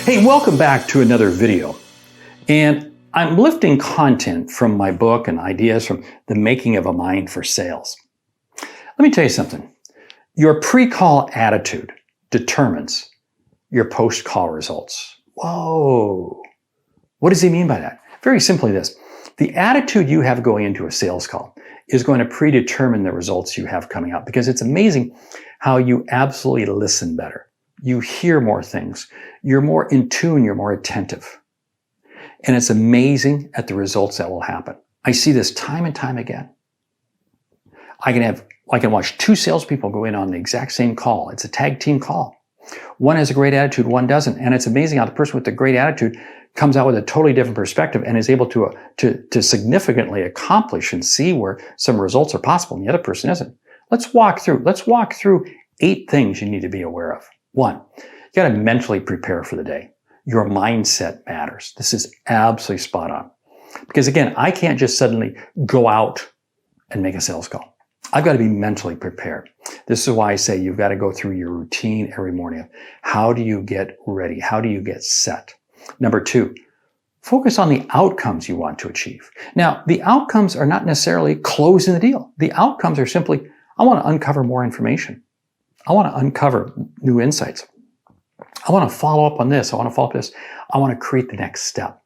Hey, welcome back to another video. And I'm lifting content from my book and ideas from The Making of a Mind for Sales. Let me tell you something. Your pre-call attitude determines your post-call results. Whoa. What does he mean by that? Very simply this. The attitude you have going into a sales call is going to predetermine the results you have coming out, because it's amazing how you absolutely listen better. You hear more things. You're more in tune. You're more attentive. And it's amazing at the results that will happen. I see this time and time again. I can watch two salespeople go in on the exact same call. It's a tag team call. One has a great attitude, one doesn't. And it's amazing how the person with the great attitude comes out with a totally different perspective and is able to significantly accomplish and see where some results are possible and the other person isn't. Let's walk through 8 things you need to be aware of. 1, you got to mentally prepare for the day. Your mindset matters. This is absolutely spot on. Because again, I can't just suddenly go out and make a sales call. I've got to be mentally prepared. This is why I say you've got to go through your routine every morning. How do you get ready? How do you get set? Number 2, focus on the outcomes you want to achieve. Now, the outcomes are not necessarily closing the deal. The outcomes are simply, I want to uncover more information. I want to uncover new insights. I want to follow up on this. I want to follow up on this. I want to create the next step.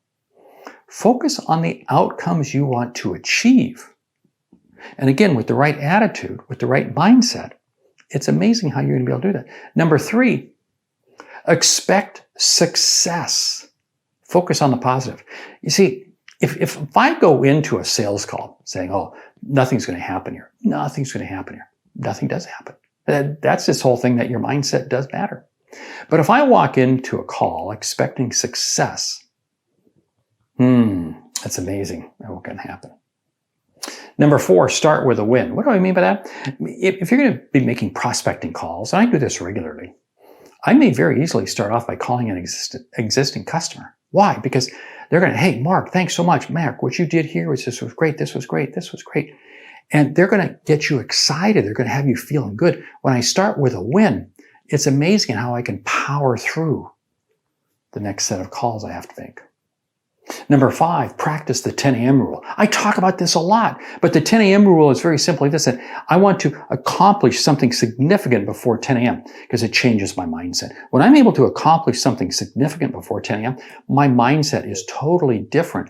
Focus on the outcomes you want to achieve. And again, with the right attitude, with the right mindset, it's amazing how you're going to be able to do that. Number 3, expect success. Focus on the positive. You see, if I go into a sales call saying, oh, nothing's going to happen here. Nothing's going to happen here. Nothing does happen. That's this whole thing that your mindset does matter. But if I walk into a call expecting success, that's amazing what can happen. Number 4, start with a win. What do I mean by that? If you're going to be making prospecting calls, and I do this regularly, I may very easily start off by calling an existing customer. Why? Because they're going to, hey, Mark, thanks so much. Mark, what you did here was this was great. This was great. This was great. And they're going to get you excited. They're going to have you feeling good. When I start with a win, it's amazing how I can power through the next set of calls I have to make. Number 5, practice the 10 a.m. rule. I talk about this a lot, but the 10 a.m. rule is very simply this, that I want to accomplish something significant before 10 a.m. because it changes my mindset. When I'm able to accomplish something significant before 10 a.m., my mindset is totally different.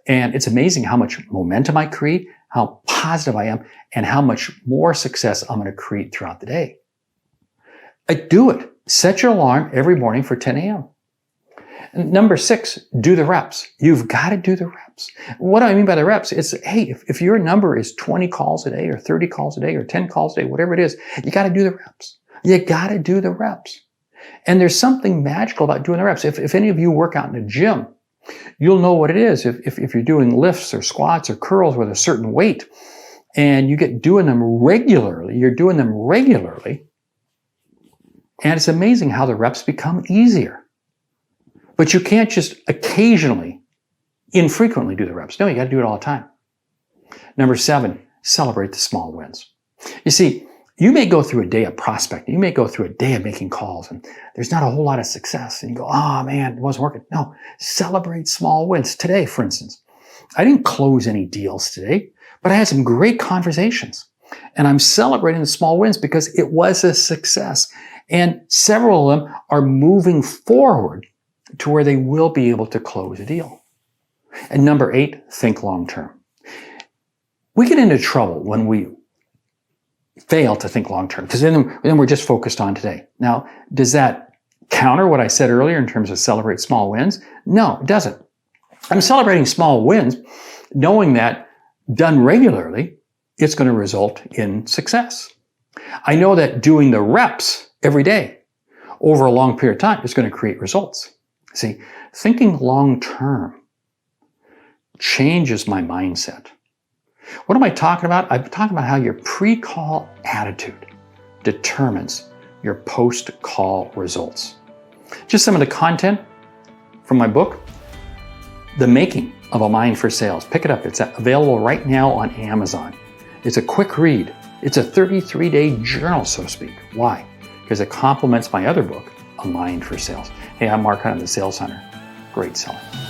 And it's amazing how much momentum I create, how positive I am, and how much more success I'm going to create throughout the day. Do it. Set your alarm every morning for 10 a.m. Number 6, do the reps. You've got to do the reps. What do I mean by the reps? It's, hey, if your number is 20 calls a day or 30 calls a day or 10 calls a day, whatever it is, you got to do the reps. You got to do the reps. And there's something magical about doing the reps. If any of you work out in a gym, you'll know what it is. If you're doing lifts or squats or curls with a certain weight and you get doing them regularly, you're doing them regularly, and it's amazing how the reps become easier. But you can't just occasionally, infrequently do the reps. No, you got to do it all the time. Number 7, celebrate the small wins. You see, you may go through a day of prospecting. You may go through a day of making calls and there's not a whole lot of success. And you go, oh man, it wasn't working. No, celebrate small wins. Today, for instance, I didn't close any deals today, but I had some great conversations. And I'm celebrating the small wins because it was a success. And several of them are moving forward to where they will be able to close a deal. And number 8, think long term. We get into trouble when we fail to think long term, because then we're just focused on today. Now, does that counter what I said earlier in terms of celebrate small wins? No, it doesn't. I'm celebrating small wins, knowing that done regularly, it's going to result in success. I know that doing the reps every day over a long period of time is going to create results. See, thinking long term changes my mindset. What am I talking about? I'm talking about how your pre-call attitude determines your post-call results. Just some of the content from my book, The Making of a Mind for Sales. Pick it up. It's available right now on Amazon. It's a quick read. It's a 33-day journal, so to speak. Why? Because it complements my other book, a mind for sales. Hey, I'm Mark Hunt, the Sales Hunter. Great selling.